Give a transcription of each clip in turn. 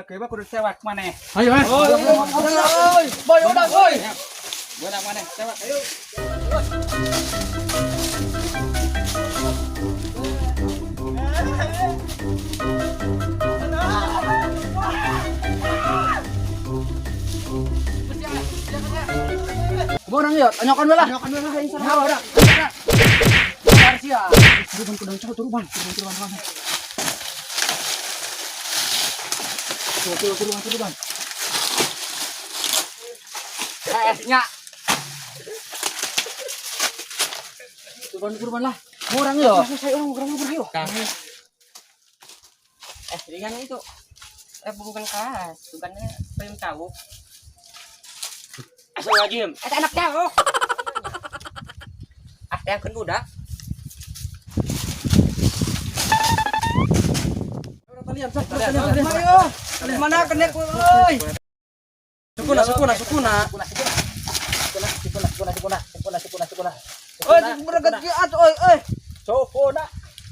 Oke, ba kudu sewak maneh. Ayo, Mas. Boy, udah, boy. Gua nak maneh sewak. Ayo. Borang yuk, tanyakan belah. Tanyakan belah yang sana. Nah, udah. Garcia. Turun kudang cowok turun. Turun. Esnya. Turun lah. Borang yuk. Saya orang pergi yuk. Jadi kan itu bukan kelas, bukannya pengen tahu. Asal wajib, anak jauh. Yang kan budak. Kalian mana kenek euy. Sukuna. Euy, bereket kiat euy.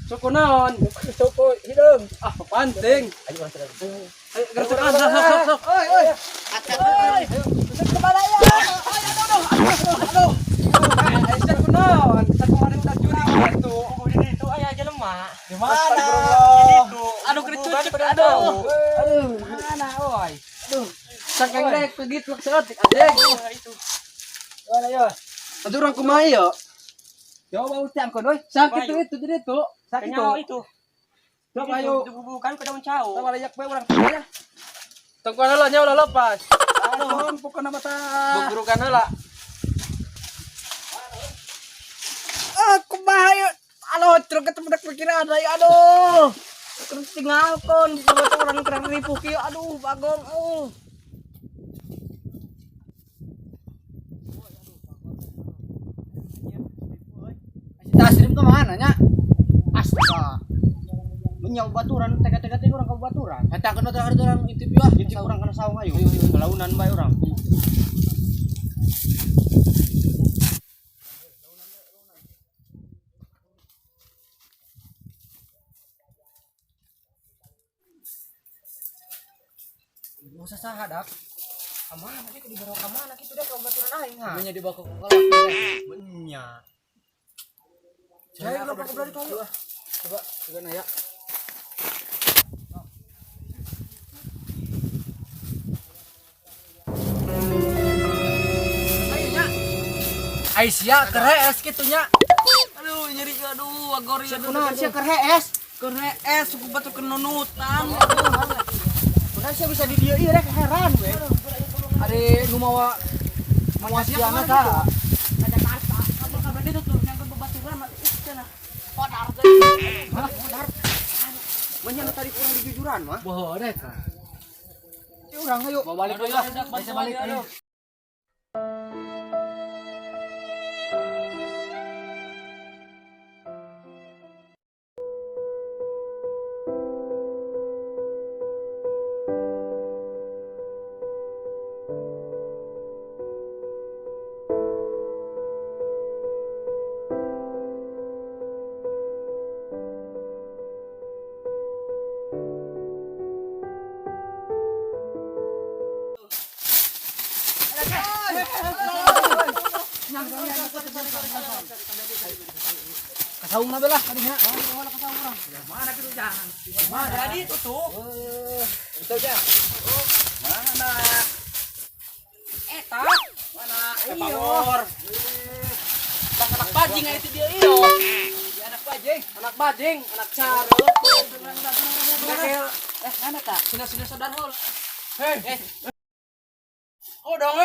Sukunaon. Soko hideung. Ah, penting. Ayo orang terus. Ayo gercekan sok. Euy. Kepala ya. Aduh. Sukunaon. Sakumaha udah juri itu. Itu ayah aja lemah. Di mana? Aduh kecucuk, aduh. Mana oi? Aduh. Saking dek begitu seotik adek. Itu. Mana yo? Atuh urang kumaha yo? Coba usian kon euy. Sakit itu jadi tuh. Sakit Kenyawa tuh. itu. Coba ayo. Bukan ke daun jauh. Coba layak bae urang ya. Tengkuan heula nya ulah lepas. Aduh, pokona mata. Buburukan heula. Aku bahaya. Alo, truk ketemu dak pikiran ada aduh. Terus tinggal kon buat orang terang nipu kieu aduh bagong. Taslim kemana nya? Astaga. Menyau baturan, tega-tega orang ke baturan. Eta kana teh orang intip ya. Jadi orang kena saung ayo. Kelaunan bae urang. Usah saha dak. Kamana nanti di bawah kamana gitu deh kalau baturan aing ha. Punya di bawah kolak. Benya. Saya udah berani kali. Coba juga ya. Aisyah keres kitunya. Aduh nyeri aduh agori aduh. Kunaon sia keur hees? Keres suku batu kenunutan. Kunaon sia bisa di dieu ieu rek heran we. Ari nu mawa Siana tah. Ada kata. Kabar itu tuh yang bebaturan mah itu cenah. Podar teh. Modar. Banyak tadi kurang di jujuran mah. boho deh kan. Urang ayo. Bawa balik dulu lah. Bisa balik ayo. Kasaung na belah tadinya. Mana kitu jangan. Mana jadi itu tuh. Itu aja. Mana? Eta. Mana? Power. Anak bajing itu dia iyo. Anak bajing. Anak bajing, anak cara. Mana tak? Sina sadar hol. Oh dong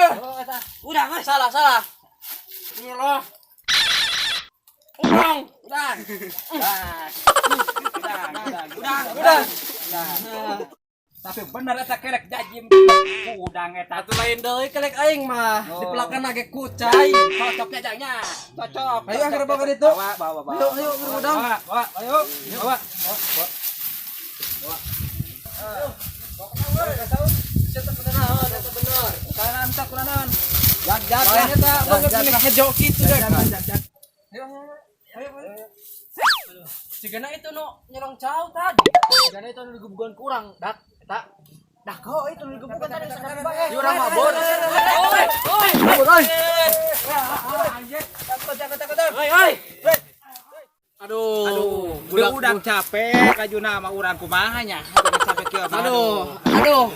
Udah mas. Salah. Udah. Udah. Tapi bener eta kelek jajim. Udang eta. Atuh lain deui kelek aing mah. Oh. Dipelakan age kucai. Cocoknya jangnya. Cocok. Ayo akhirnya bawa itu. Bawa. Ayo udang. Bawa. Ayo. Bawa. Bener. Kanan tak kulanan. Jag. Eta banget milik ngejo kitu deh. Ayo. Sigana itu no nyerang jauh tadi. Karena itu anu digebugan kurang dak eta. Dah kau itu digebukan tadi sakit banget. Di urang mabur. Aduh, udah capek kajuna sama urang kumaha nya. Capek kieu mah. Aduh.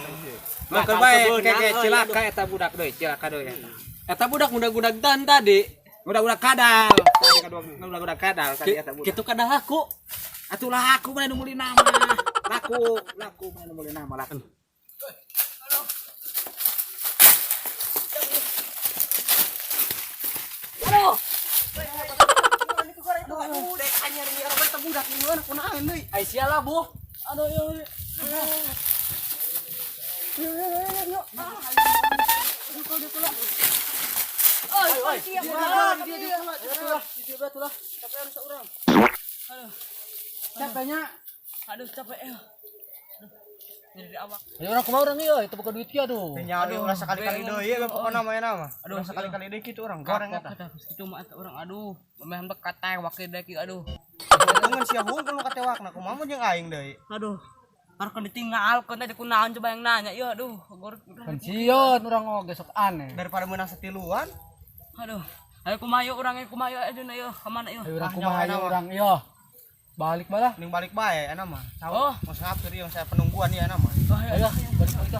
Makan bae keke cilaka eta budak deui, cilaka deui eta. Eta budak mudah-mudah dan tadi. Udah kadal. Tadi kadua udah kadal tadi eta budak. Kitu kadang aku. Atulah aku mah nu meuli nama. Laku mah nu meuli nama laku. Ai sialah, Bu. Aduh, yuk. Capeknya. Aduh, capek. Jadi awak. Ya orang kumaha urang ieu, itu bukan duit kieu aduh. Aduh, rasa kali-kali deui ya pokona mah nama. Aduh, sekali-kali deui kitu urang goreng eta. Itu mah orang aduh, memang bekat tewak deui kieu aduh. Ungun sia hungkul nu katewakna kumaha mun jeung aing deui. Aduh. Parkan ditinggalkeun tadi kunaon coba yang nanya. Ieu aduh, Pensiun urang oge sok aneh. Daripada meunang setiluan. Aduh. Ayo kumayo urang kumayo ayeuna ieu. Ka mana ieu? Ayo urang kumaha ieu urang ieu. Balik balah. Ning balik bae ana mah. Oh. Mau ngapir ieu saya penungguan ieu ana mah. Ayo balik.